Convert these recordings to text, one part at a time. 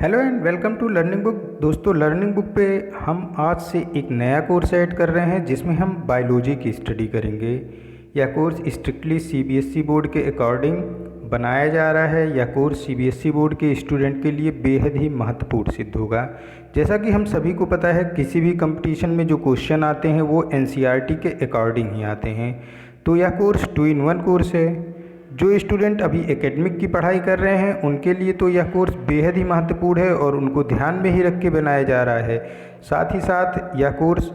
Hello and welcome to Learning Book. दोस्तों, Learning Book पे हम आज से एक नया कोर्स ऐड कर रहे हैं जिसमें हम बायोलॉजी की स्टडी करेंगे। यह कोर्स स्ट्रिक्टली सीबीएसई बोर्ड के अकॉर्डिंग बनाया जा रहा है। यह कोर्स सीबीएसई बोर्ड के स्टूडेंट के लिए बेहद ही महत्वपूर्ण सिद्ध होगा। जैसा कि हम सभी को पता है, किसी भी कंपटीशन में जो क्वेश्चन आते हैं वो एनसीईआरटी के अकॉर्डिंग ही आते हैं। तो यह कोर्स 2-in-1 कोर्स है। जो स्टूडेंट अभी एकेडमिक की पढ़ाई कर रहे हैं उनके लिए तो यह कोर्स बेहद ही महत्वपूर्ण है और उनको ध्यान में ही रख के बनाया जा रहा है। साथ ही साथ यह कोर्स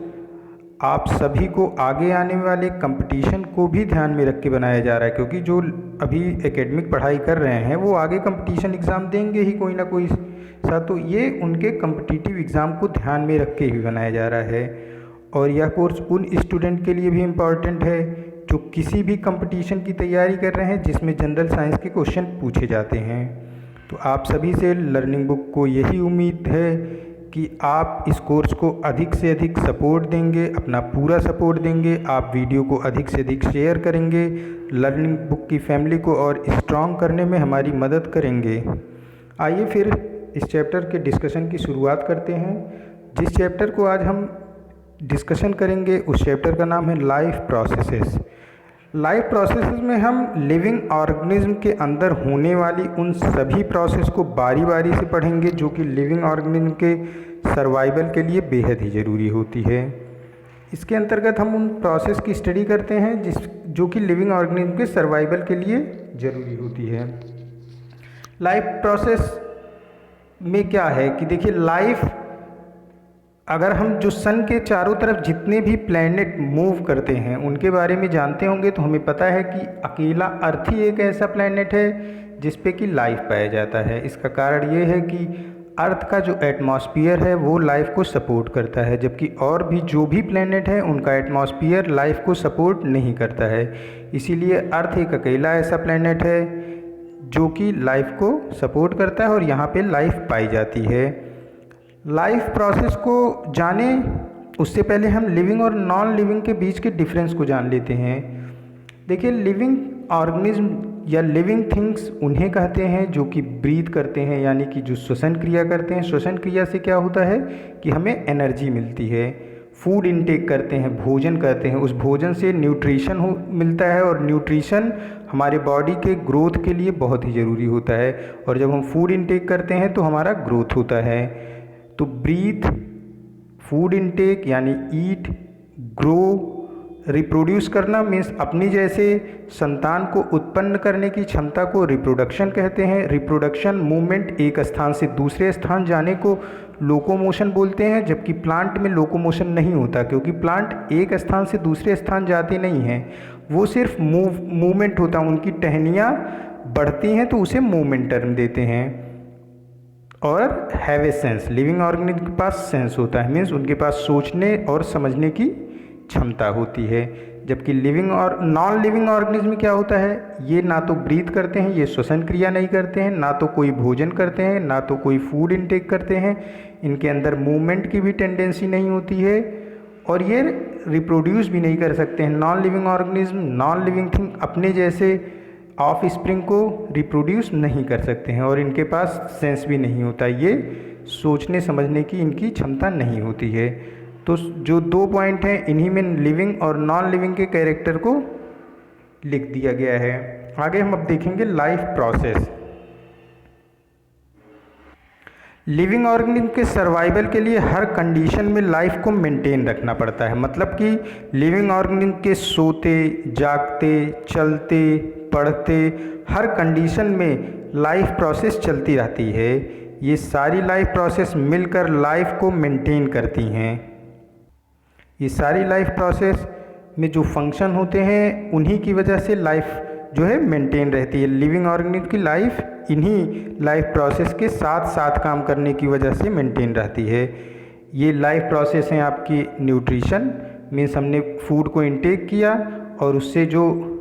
आप सभी को आगे आने वाले कंपटीशन को भी ध्यान में रख के बनाया जा रहा है, क्योंकि जो अभी एकेडमिक पढ़ाई कर रहे हैं वो आगे कंपटीशन एग्ज़ाम देंगे ही कोई ना कोई सा, तो ये उनके कम्पिटिटिव एग्ज़ाम को ध्यान में रख के ही बनाया जा रहा है। और यह कोर्स उन स्टूडेंट के लिए भी इम्पॉर्टेंट है जो किसी भी कंपटीशन की तैयारी कर रहे हैं जिसमें जनरल साइंस के क्वेश्चन पूछे जाते हैं। तो आप सभी से लर्निंग बुक को यही उम्मीद है कि आप इस कोर्स को अधिक से अधिक सपोर्ट देंगे, अपना पूरा सपोर्ट देंगे। आप वीडियो को अधिक से अधिक शेयर करेंगे, लर्निंग बुक की फैमिली को और स्ट्रॉन्ग करने में हमारी मदद करेंगे। आइए फिर इस चैप्टर के डिस्कशन की शुरुआत करते हैं। जिस चैप्टर को आज हम डिस्कशन करेंगे उस चैप्टर का नाम है लाइफ प्रोसेसेस। लाइफ प्रोसेसेस में हम लिविंग ऑर्गेनिज्म के अंदर होने वाली उन सभी प्रोसेस को बारी बारी से पढ़ेंगे जो कि लिविंग ऑर्गेनिज्म के सर्वाइवल के लिए बेहद ही ज़रूरी होती है। इसके अंतर्गत हम उन प्रोसेस की स्टडी करते हैं जो कि लिविंग ऑर्गेनिज्म के सर्वाइवल के लिए ज़रूरी होती है। लाइफ प्रोसेस में क्या है कि देखिए, लाइफ अगर हम जो सन के चारों तरफ जितने भी प्लैनेट मूव करते हैं उनके बारे में जानते होंगे तो हमें पता है कि अकेला अर्थ ही एक ऐसा प्लैनेट है जिस पे कि लाइफ पाया जाता है। इसका कारण ये है कि अर्थ का जो एटमॉस्फेयर है वो लाइफ को सपोर्ट करता है, जबकि और भी जो भी प्लैनेट हैं उनका एटमॉस्फेयर लाइफ को सपोर्ट नहीं करता है। इसीलिए अर्थ एक अकेला ऐसा प्लैनेट है जो कि लाइफ को सपोर्ट करता है और यहाँ पे लाइफ पाई जाती है। लाइफ प्रोसेस को जाने उससे पहले हम लिविंग और नॉन लिविंग के बीच के डिफरेंस को जान लेते हैं। देखिए, लिविंग ऑर्गेनिज्म या लिविंग थिंग्स उन्हें कहते हैं जो कि ब्रीथ करते हैं, यानी कि जो श्वसन क्रिया करते हैं। श्वसन क्रिया से क्या होता है कि हमें एनर्जी मिलती है। फूड इनटेक करते हैं, भोजन करते हैं, उस भोजन से न्यूट्रिशन मिलता है और न्यूट्रिशन हमारे बॉडी के ग्रोथ के लिए बहुत ही ज़रूरी होता है। और जब हम फूड इनटेक करते हैं तो हमारा ग्रोथ होता है। तो ब्रीथ, फूड इनटेक यानी ईट, ग्रो, रिप्रोड्यूस करना मीन्स अपनी जैसे संतान को उत्पन्न करने की क्षमता को रिप्रोडक्शन कहते हैं। रिप्रोडक्शन मूवमेंट, एक स्थान से दूसरे स्थान जाने को लोकोमोशन बोलते हैं, जबकि प्लांट में लोकोमोशन नहीं होता क्योंकि प्लांट एक स्थान से दूसरे स्थान जाते नहीं हैं, वो सिर्फ मूवमेंट होता है। उनकी टहनियाँ बढ़ती हैं तो उसे मूवमेंट टर्म देते हैं। और have a sense, living organism के पास सेंस होता है, मीन्स उनके पास सोचने और समझने की क्षमता होती है। जबकि लिविंग और नॉन लिविंग ऑर्गेनिज्म में क्या होता है, ये ना तो ब्रीथ करते हैं, ये श्वसन क्रिया नहीं करते हैं, ना तो कोई भोजन करते हैं, ना तो कोई फूड इनटेक करते हैं, इनके अंदर मूवमेंट की भी टेंडेंसी नहीं होती है और ये रिप्रोड्यूस भी नहीं कर सकते हैं। Non living organism, non living thing अपने जैसे ऑफ स्प्रिंग को रिप्रोड्यूस नहीं कर सकते हैं और इनके पास सेंस भी नहीं होता, ये सोचने समझने की इनकी क्षमता नहीं होती है। तो जो 2 पॉइंट हैं इन्हीं में लिविंग और नॉन लिविंग के कैरेक्टर को लिख दिया गया है। आगे हम अब देखेंगे लाइफ प्रोसेस। लिविंग ऑर्गेनिज्म के सर्वाइवल के लिए हर कंडीशन में लाइफ को मेंटेन रखना पड़ता है। मतलब कि लिविंग ऑर्गेनिज्म के सोते, जागते, चलते, पढ़ते, हर कंडीशन में लाइफ प्रोसेस चलती रहती है। ये सारी लाइफ प्रोसेस मिलकर लाइफ को मेंटेन करती हैं। ये सारी लाइफ प्रोसेस में जो फंक्शन होते हैं उन्हीं की वजह से लाइफ जो है मेंटेन रहती है। लिविंग ऑर्गेनिज्म की लाइफ इन्हीं लाइफ प्रोसेस के साथ साथ काम करने की वजह से मेंटेन रहती है। ये लाइफ प्रोसेस हैं आपकी न्यूट्रिशन, मीन्स हमने फूड को इनटेक किया और उससे जो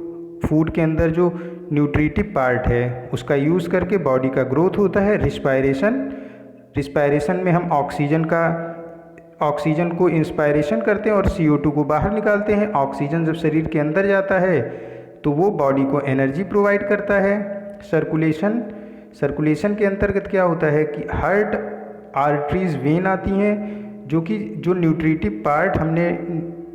फूड के अंदर जो न्यूट्रिटिव पार्ट है उसका यूज़ करके बॉडी का ग्रोथ होता है। रिस्पायरेशन में हम ऑक्सीजन को इंस्पायरेशन करते हैं और CO2 को बाहर निकालते हैं। ऑक्सीजन जब शरीर के अंदर जाता है तो वो बॉडी को एनर्जी प्रोवाइड करता है। सर्कुलेशन के अंतर्गत क्या होता है कि हार्ट, आर्टरीज, वेन आती हैं, जो न्यूट्रिटिव पार्ट हमने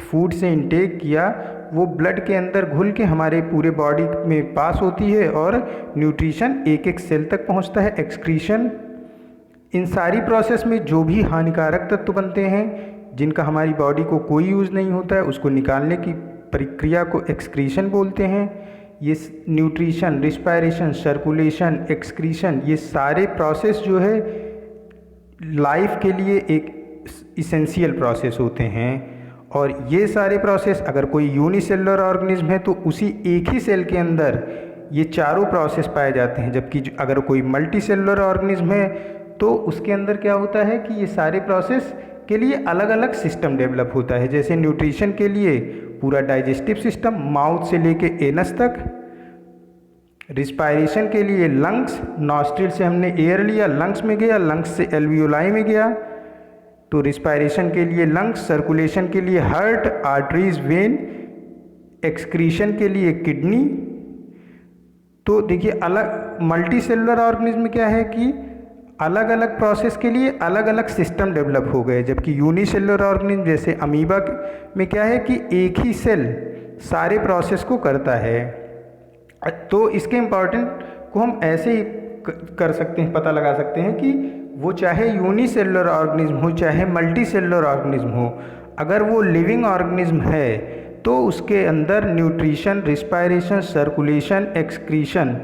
फूड से इंटेक किया वो ब्लड के अंदर घुल के हमारे पूरे बॉडी में पास होती है और न्यूट्रिशन एक एक सेल तक पहुंचता है। एक्सक्रीशन, इन सारी प्रोसेस में जो भी हानिकारक तत्व बनते हैं जिनका हमारी बॉडी को कोई यूज़ नहीं होता है, उसको निकालने की प्रक्रिया को एक्सक्रीशन बोलते हैं। ये न्यूट्रिशन, रिस्पायरेशन, सर्कुलेशन, एक्सक्रीशन, ये सारे प्रोसेस जो है लाइफ के लिए एक इसेंशियल प्रोसेस होते हैं। और ये सारे प्रोसेस अगर कोई यूनिसेलुलर ऑर्गेनिज्म है तो उसी एक ही सेल के अंदर ये चारों प्रोसेस पाए जाते हैं, जबकि अगर कोई मल्टी सेलुलर ऑर्गेनिज्म है तो उसके अंदर क्या होता है कि ये सारे प्रोसेस के लिए अलग अलग सिस्टम डेवलप होता है। जैसे न्यूट्रिशन के लिए पूरा डाइजेस्टिव सिस्टम माउथ से लेके एनस तक, रिस्पायरेशन के लिए लंग्स, नॉस्ट्रिल से हमने एयर लिया, लंग्स में गया, लंग्स से एल्वियोलाई में गया, तो रिस्पायरेशन के लिए लंग्स, सर्कुलेशन के लिए हार्ट, आर्टरीज, वेन, एक्सक्रीशन के लिए किडनी। तो देखिए अलग मल्टी सेलुलर ऑर्गेनिज्म में क्या है कि अलग अलग प्रोसेस के लिए अलग अलग सिस्टम डेवलप हो गए, जबकि यूनिसेलुलर ऑर्गेनिज्म जैसे अमीबा में क्या है कि एक ही सेल सारे प्रोसेस को करता है। तो इसके इम्पॉर्टेंट को हम ऐसे ही कर सकते हैं, पता लगा सकते हैं कि वो चाहे यूनिसेलुलर ऑर्गेनिज्म हो चाहे मल्टी सेलुलर ऑर्गेनिज्म हो, अगर वो लिविंग ऑर्गेनिज्म है तो उसके अंदर न्यूट्रिशन, रिस्पायरेशन, सर्कुलेशन, एक्सक्रीशन,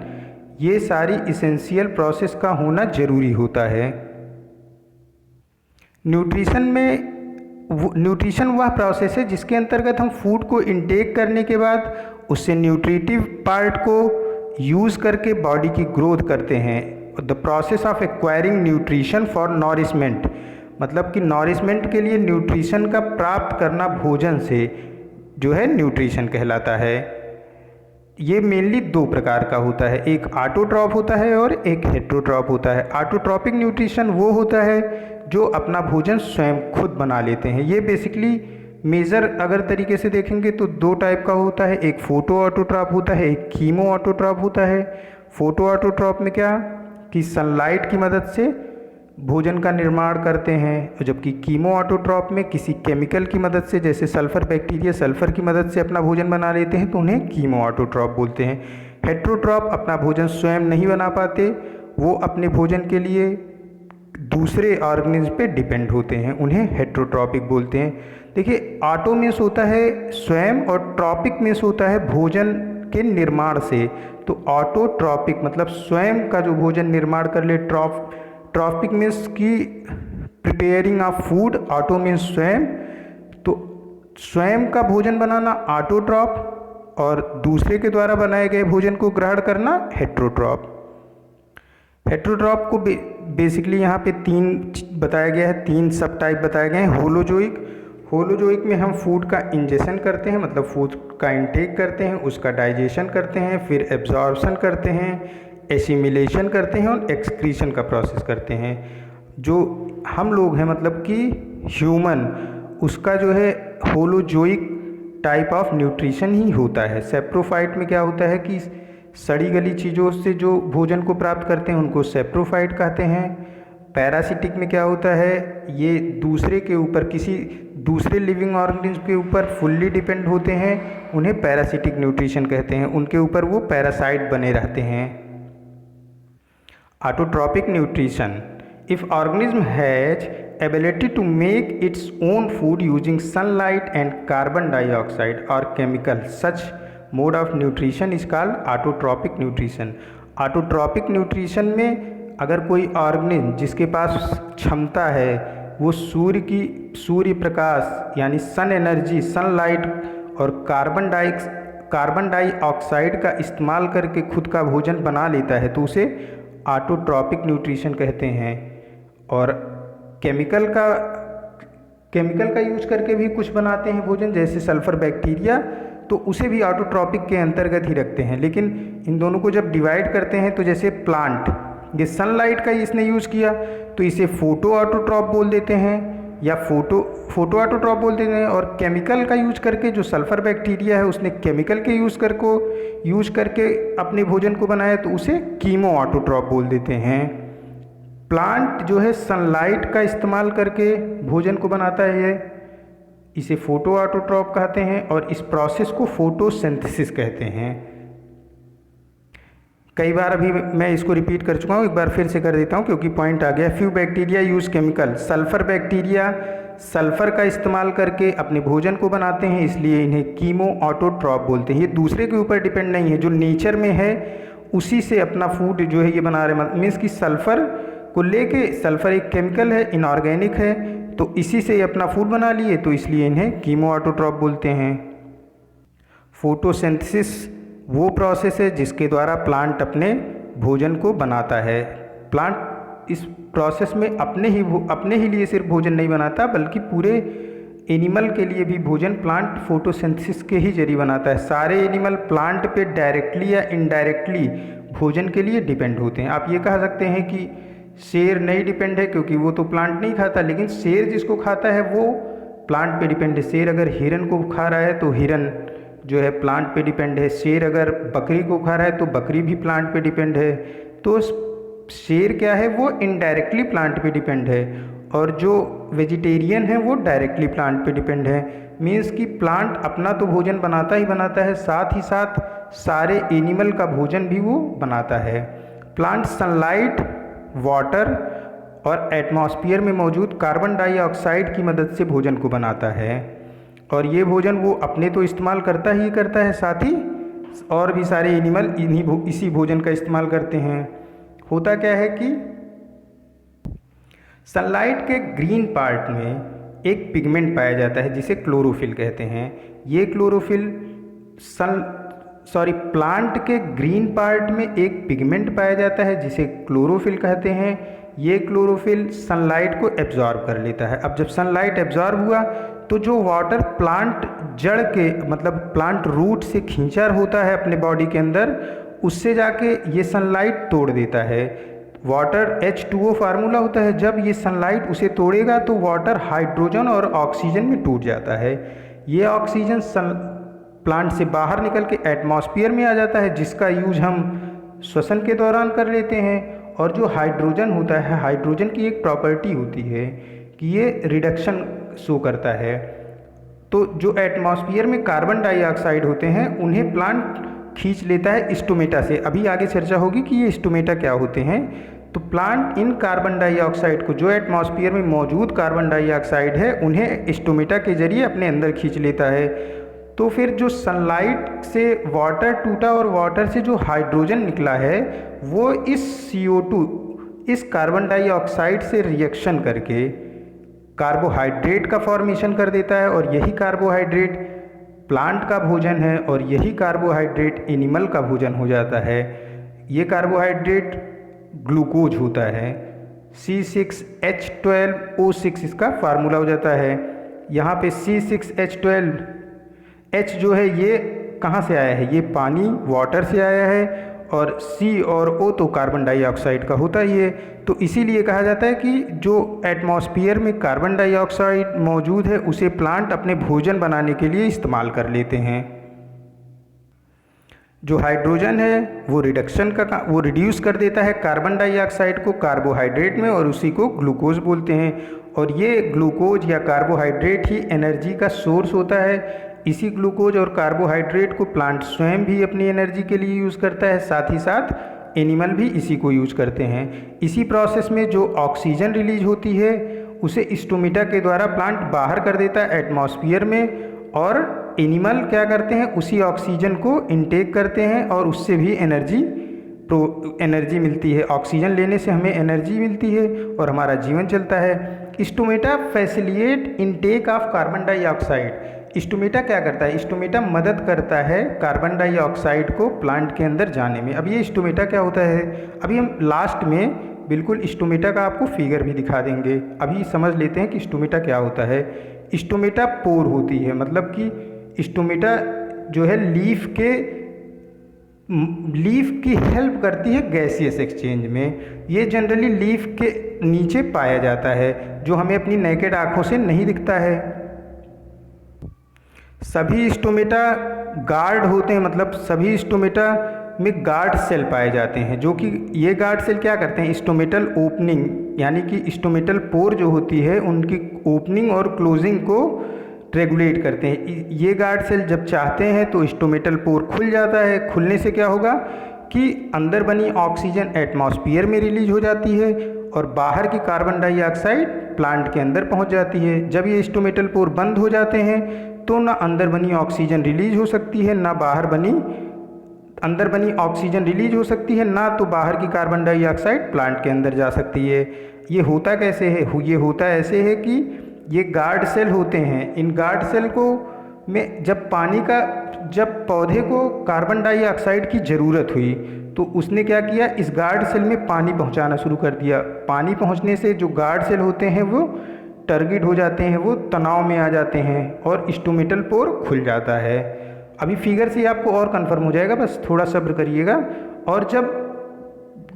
ये सारी इसेंशियल प्रोसेस का होना ज़रूरी होता है। न्यूट्रिशन वह प्रोसेस है जिसके अंतर्गत हम फूड को इंटेक करने के बाद उससे न्यूट्रिटिव पार्ट को यूज़ करके बॉडी की ग्रोथ करते हैं। The process of acquiring nutrition for nourishment, मतलब कि नॉरिशमेंट के लिए न्यूट्रिशन का प्राप्त करना भोजन से जो है न्यूट्रिशन कहलाता है। ये मेनली दो प्रकार का होता है, एक ऑटोट्रॉप होता है और एक हेटेरोट्रॉप होता है। ऑटोट्रॉपिक न्यूट्रिशन वो होता है जो अपना भोजन स्वयं खुद बना लेते हैं। ये बेसिकली मेजर अगर तरीके से देखेंगे तो दो टाइप का होता है, एक फोटो ऑटोट्रॉप होता है, एक कीमो ऑटोट्रॉप होता है। फोटो ऑटोट्रॉप में क्या कि सनलाइट की मदद से भोजन का निर्माण करते हैं, जबकि कीमो ऑटोट्रॉप में किसी केमिकल की मदद से, जैसे सल्फर बैक्टीरिया सल्फर की मदद से अपना भोजन बना लेते हैं तो उन्हें कीमो ऑटोट्रॉप बोलते हैं। हेटेरोट्रॉप अपना भोजन स्वयं नहीं बना पाते, वो अपने भोजन के लिए दूसरे ऑर्गेनिज्म पे डिपेंड होते हैं, उन्हें हेटेरोट्रॉपिक बोलते हैं। देखिए ऑटो मीन्स होता है स्वयं और ट्रॉपिक मीन्स होता है भोजन के निर्माण से। तो ऑटोट्रॉपिक मतलब स्वयं का जो भोजन निर्माण कर ले, ट्रॉपिक मीन्स की preparing of food, auto means स्वयं, तो स्वयं का भोजन बनाना ऑटोट्रॉप और दूसरे के द्वारा बनाए गए भोजन को ग्रहण करना हेटेरोट्रॉप। हेटेरोट्रॉप को बेसिकली यहाँ पे तीन बताया गया है, तीन सब टाइप बताए गए हैं। होलोजोइक में हम फूड का इंजेशन करते हैं, मतलब फूड का इंटेक करते हैं, उसका डाइजेशन करते हैं, फिर एब्जॉर्प्शन करते हैं, एसिमिलेशन करते हैं और एक्सक्रीशन का प्रोसेस करते हैं। जो हम लोग हैं मतलब कि ह्यूमन, उसका जो है होलोजोइक टाइप ऑफ न्यूट्रिशन ही होता है। सेप्रोफाइट में क्या होता है कि सड़ी गली चीज़ों से जो भोजन को प्राप्त करते हैं उनको सेप्रोफाइट कहते हैं। पैरासिटिक में क्या होता है, ये दूसरे के ऊपर, किसी दूसरे लिविंग ऑर्गेनिज्म के ऊपर फुल्ली डिपेंड होते हैं, उन्हें पैरासिटिक न्यूट्रिशन कहते हैं, उनके ऊपर वो पैरासाइट बने रहते हैं। Autotrophic nutrition, if organism has ability to make its own food using sunlight and carbon dioxide or chemical, such mode of nutrition is called autotropic nutrition। Autotrophic nutrition में अगर कोई ऑर्गेनिज्म जिसके पास क्षमता है वो सूर्य प्रकाश यानी सन एनर्जी, सनलाइट और carbon dioxide का इस्तेमाल करके खुद का भोजन बना लेता है तो उसे ऑटोट्रॉपिक न्यूट्रिशन कहते हैं। और केमिकल का यूज करके भी कुछ बनाते हैं भोजन, जैसे सल्फर बैक्टीरिया, तो उसे भी ऑटोट्रॉपिक के अंतर्गत ही रखते हैं। लेकिन इन दोनों को जब डिवाइड करते हैं तो जैसे प्लांट, ये सनलाइट का इसने यूज़ किया तो इसे फोटो ऑटोट्रॉप बोल देते हैं, या फोटो ऑटोट्रॉप बोल देते हैं। और केमिकल का यूज करके जो सल्फ़र बैक्टीरिया है उसने केमिकल के यूज करके अपने भोजन को बनाया तो उसे कीमो ऑटोट्रॉप बोल देते हैं। प्लांट जो है सनलाइट का इस्तेमाल करके भोजन को बनाता है, इसे फोटो ऑटोट्रॉप कहते हैं और इस प्रोसेस को फोटोसिंथेसिस कहते हैं। कई बार अभी मैं इसको रिपीट कर चुका हूँ, एक बार फिर से कर देता हूँ क्योंकि पॉइंट आ गया। Few bacteria use chemical, sulphur bacteria sulphur का इस्तेमाल करके अपने भोजन को बनाते हैं, इसलिए इन्हें कीमो ऑटोट्रॉप बोलते हैं। ये दूसरे के ऊपर डिपेंड नहीं है, जो नेचर में है उसी से अपना फूड जो है ये बना रहे, मीन्स कि सल्फ़र को लेके, सल्फ़र एक केमिकल है, इनऑर्गेनिक है, तो इसी से ये अपना फूड बना लिए, तो इसलिए इन्हें कीमो ऑटोट्रॉप बोलते हैं। फोटोसिंथेसिस वो प्रोसेस है जिसके द्वारा प्लांट अपने भोजन को बनाता है। प्लांट इस प्रोसेस में अपने ही लिए सिर्फ भोजन नहीं बनाता बल्कि पूरे एनिमल के लिए भी भोजन प्लांट फोटोसिंथेसिस के ही जरिए बनाता है। सारे एनिमल प्लांट पे डायरेक्टली या इनडायरेक्टली भोजन के लिए डिपेंड होते हैं। आप ये कह सकते हैं कि शेर नहीं डिपेंड है क्योंकि वो तो प्लांट नहीं खाता, लेकिन शेर जिसको खाता है वो प्लांट पे डिपेंड है। शेर अगर हिरन को खा रहा है तो हिरन जो है प्लांट पे डिपेंड है। शेर अगर बकरी को खा रहा है तो बकरी भी प्लांट पे डिपेंड है। तो शेर क्या है, वो इनडायरेक्टली प्लांट पे डिपेंड है, और जो वेजिटेरियन है वो डायरेक्टली प्लांट पे डिपेंड है। मीन्स कि प्लांट अपना तो भोजन बनाता ही बनाता है, साथ ही साथ सारे एनिमल का भोजन भी वो बनाता है। प्लांट सनलाइट, वाटर और एटमॉस्फेयर में मौजूद कार्बन डाइऑक्साइड की मदद से भोजन को बनाता है, और ये भोजन वो अपने तो इस्तेमाल करता ही करता है, साथ ही और भी सारे एनिमल इसी भोजन का इस्तेमाल करते हैं। होता क्या है कि सनलाइट के ग्रीन पार्ट में एक पिगमेंट पाया जाता है जिसे क्लोरोफिल कहते हैं। ये क्लोरोफिल प्लांट के ग्रीन पार्ट में एक पिगमेंट पाया जाता है जिसे क्लोरोफिल कहते हैं। ये क्लोरोफिल सनलाइट को एब्जॉर्ब कर लेता है। अब जब सनलाइट एब्जॉर्ब हुआ तो जो वाटर प्लांट जड़ के मतलब प्लांट रूट से खींचा होता है अपने बॉडी के अंदर, उससे जाके ये सनलाइट तोड़ देता है। वाटर H2O फार्मूला होता है, जब ये सनलाइट उसे तोड़ेगा तो वाटर हाइड्रोजन और ऑक्सीजन में टूट जाता है। ये ऑक्सीजन प्लांट से बाहर निकल के एटमॉस्फेयर में आ जाता है, जिसका यूज हम श्वसन के दौरान कर लेते हैं। और जो हाइड्रोजन होता है, हाइड्रोजन की एक प्रॉपर्टी होती है कि ये रिडक्शन शो करता है। तो जो एटमॉस्फेयर में कार्बन डाइऑक्साइड होते हैं उन्हें प्लांट खींच लेता है स्टोमेटा से। अभी आगे चर्चा होगी कि ये स्टोमेटा क्या होते हैं। तो प्लांट इन कार्बन डाइऑक्साइड को, जो एटमॉस्फेयर में मौजूद कार्बन डाइऑक्साइड है, उन्हें स्टोमेटा के जरिए अपने अंदर खींच लेता है। तो फिर जो सनलाइट से वाटर टूटा और वाटर से जो हाइड्रोजन निकला है वो इस CO2, इस कार्बन डाइऑक्साइड से रिएक्शन करके कार्बोहाइड्रेट का फॉर्मेशन कर देता है, और यही कार्बोहाइड्रेट प्लांट का भोजन है और यही कार्बोहाइड्रेट एनिमल का भोजन हो जाता है। ये कार्बोहाइड्रेट ग्लूकोज होता है। C6H12O6 इसका फार्मूला हो जाता है। यहाँ पे C6H12, H जो है ये कहाँ से आया है, ये पानी वाटर से आया है, और C और O तो कार्बन डाइऑक्साइड का होता ही है। तो इसीलिए कहा जाता है कि जो एटमॉस्फेयर में कार्बन डाइऑक्साइड मौजूद है उसे प्लांट अपने भोजन बनाने के लिए इस्तेमाल कर लेते हैं। जो हाइड्रोजन है वो रिड्यूस कर देता है कार्बन डाइऑक्साइड को कार्बोहाइड्रेट में, और उसी को ग्लूकोज बोलते हैं। और ये ग्लूकोज या कार्बोहाइड्रेट ही एनर्जी का सोर्स होता है। इसी ग्लूकोज और कार्बोहाइड्रेट को प्लांट स्वयं भी अपनी एनर्जी के लिए यूज़ करता है, साथ ही साथ एनिमल भी इसी को यूज़ करते हैं। इसी प्रोसेस में जो ऑक्सीजन रिलीज होती है उसे स्टोमेटा के द्वारा प्लांट बाहर कर देता है एटमॉस्फेयर में, और एनिमल क्या करते हैं, उसी ऑक्सीजन को इनटेक करते हैं और उससे भी एनर्जी मिलती है। ऑक्सीजन लेने से हमें एनर्जी मिलती है और हमारा जीवन चलता है। Stomata facilitate intake of carbon dioxide. Stomata क्या करता है, स्टोमेटा मदद करता है कार्बन डाइऑक्साइड को प्लांट के अंदर जाने में। अब ये स्टोमेटा क्या होता है, अभी हम लास्ट में बिल्कुल स्टोमेटा का आपको फिगर भी दिखा देंगे। अभी समझ लेते हैं कि स्टोमेटा क्या होता है। स्टोमेटा पोर होती है, मतलब कि स्टोमेटा जो है लीफ की हेल्प करती है गैसियस एक्सचेंज में। ये जनरली लीफ के नीचे पाया जाता है, जो हमें अपनी नेकेड आँखों से नहीं दिखता है। सभी स्टोमेटा गार्ड होते हैं, मतलब सभी स्टोमेटा में गार्ड सेल पाए जाते हैं, जो कि ये गार्ड सेल क्या करते हैं, स्टोमेटल ओपनिंग यानी कि स्टोमेटल पोर जो होती है उनकी ओपनिंग और क्लोजिंग को रेगुलेट करते हैं। ये गार्ड सेल जब चाहते हैं तो स्टोमेटल पोर खुल जाता है। खुलने से क्या होगा कि अंदर बनी ऑक्सीजन एटमॉस्फेयर में रिलीज हो जाती है और बाहर की कार्बन डाइऑक्साइड प्लांट के अंदर पहुंच जाती है। जब ये स्टोमेटल पोर बंद हो जाते हैं तो ना अंदर बनी ऑक्सीजन रिलीज हो सकती है, ना अंदर बनी ऑक्सीजन रिलीज हो सकती है, ना तो बाहर की कार्बन डाइऑक्साइड प्लांट के अंदर जा सकती है। ये होता कैसे है? ये होता ऐसे है कि ये गार्ड सेल होते हैं। इन गार्ड सेल को में जब पौधे को कार्बन डाइऑक्साइड की ज़रूरत हुई तो उसने क्या किया, इस गार्ड सेल में पानी पहुंचाना शुरू कर दिया। पानी पहुंचने से जो गार्ड सेल होते हैं वो टर्गिड हो जाते हैं, वो तनाव में आ जाते हैं और स्टोमेटल पोर खुल जाता है। अभी फिगर से आपको और कंफर्म हो जाएगा, बस थोड़ा सब्र करिएगा। और जब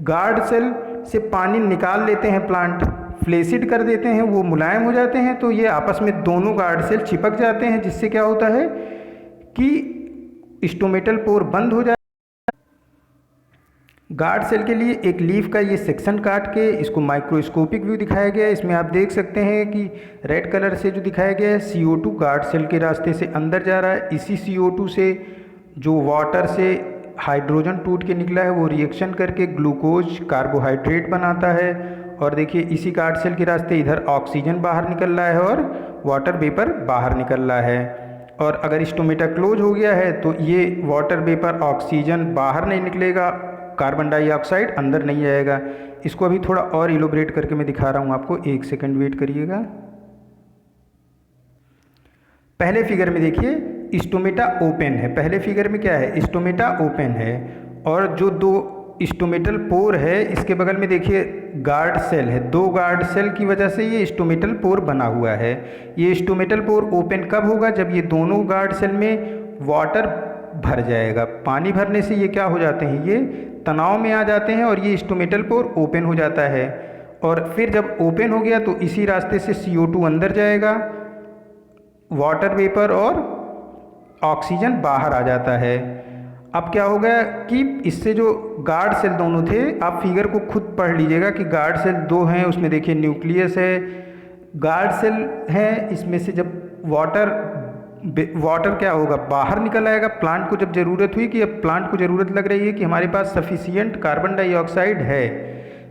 गार्ड सेल से पानी निकाल लेते हैं, प्लांट फ्लेसिड कर देते हैं, वो मुलायम हो जाते हैं, तो ये आपस में दोनों गार्ड सेल चिपक जाते हैं, जिससे क्या होता है कि स्टोमेटल पोर बंद हो जाता है। गार्ड सेल के लिए एक लीफ का ये सेक्शन काट के इसको माइक्रोस्कोपिक व्यू दिखाया गया है। इसमें आप देख सकते हैं कि रेड कलर से जो दिखाया गया है CO2 गार्ड सेल के रास्ते से अंदर जा रहा है। इसी CO2 से जो वाटर से हाइड्रोजन टूट के निकला है वो रिएक्शन करके ग्लूकोज कार्बोहाइड्रेट बनाता है। और देखिए इसी गार्ड सेल के रास्ते इधर ऑक्सीजन बाहर निकल रहा है और वाटर वेपर बाहर निकल रहा है। और अगर स्टोमेटा क्लोज हो गया है तो ये वाटर वेपर ऑक्सीजन बाहर नहीं निकलेगा, कार्बन डाइऑक्साइड अंदर नहीं आएगा। इसको अभी थोड़ा और इलोबरेट करके मैं दिखा रहा हूँ आपको, एक सेकंड वेट करिएगा। पहले फिगर में देखिए स्टोमेटा ओपन है। पहले फिगर में क्या है, स्टोमेटा ओपन है और जो दो स्टोमेटल पोर है इसके बगल में देखिए गार्ड सेल है। दो गार्ड सेल की वजह से ये स्टोमेटल पोर बना हुआ है। ये स्टोमेटल पोर ओपन कब होगा, जब ये दोनों गार्ड सेल में वाटर भर जाएगा। पानी भरने से ये क्या हो जाते हैं, ये तनाव में आ जाते हैं और ये स्टोमेटल पोर ओपन हो जाता है। और फिर जब ओपन हो गया तो इसी रास्ते से CO2 अंदर जाएगा, वाटर वेपर और ऑक्सीजन बाहर आ जाता है। अब क्या हो गया कि इससे जो गार्ड सेल दोनों थे, आप फिगर को खुद पढ़ लीजिएगा कि गार्ड सेल दो हैं, उसमें देखिए न्यूक्लियस है, गार्ड सेल है। इसमें से जब वाटर क्या होगा, बाहर निकल आएगा। प्लांट को जब ज़रूरत हुई कि अब प्लांट को ज़रूरत लग रही है कि हमारे पास सफिशियंट कार्बन डाइऑक्साइड है,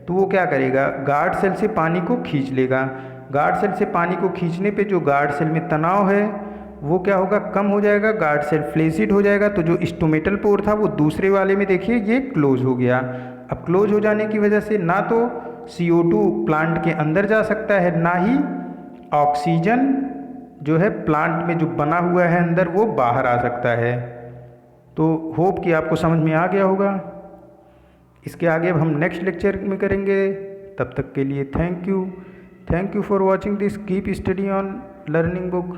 तो वो क्या करेगा, गार्ड सेल से पानी को खींच लेगा। गार्ड सेल से पानी को खींचने पे जो गार्ड सेल में तनाव है वो क्या होगा, कम हो जाएगा, गार्ड सेल फ्लेसिड हो जाएगा। तो जो स्टोमेटल पोर था वो दूसरे वाले में देखिए ये क्लोज हो गया। अब क्लोज हो जाने की वजह से ना तो CO2 प्लांट के अंदर जा सकता है, ना ही ऑक्सीजन जो है प्लांट में जो बना हुआ है अंदर वो बाहर आ सकता है। तो होप कि आपको समझ में आ गया होगा। इसके आगे अब हम नेक्स्ट लेक्चर में करेंगे। तब तक के लिए thank you for watching this. Keep study on learning book.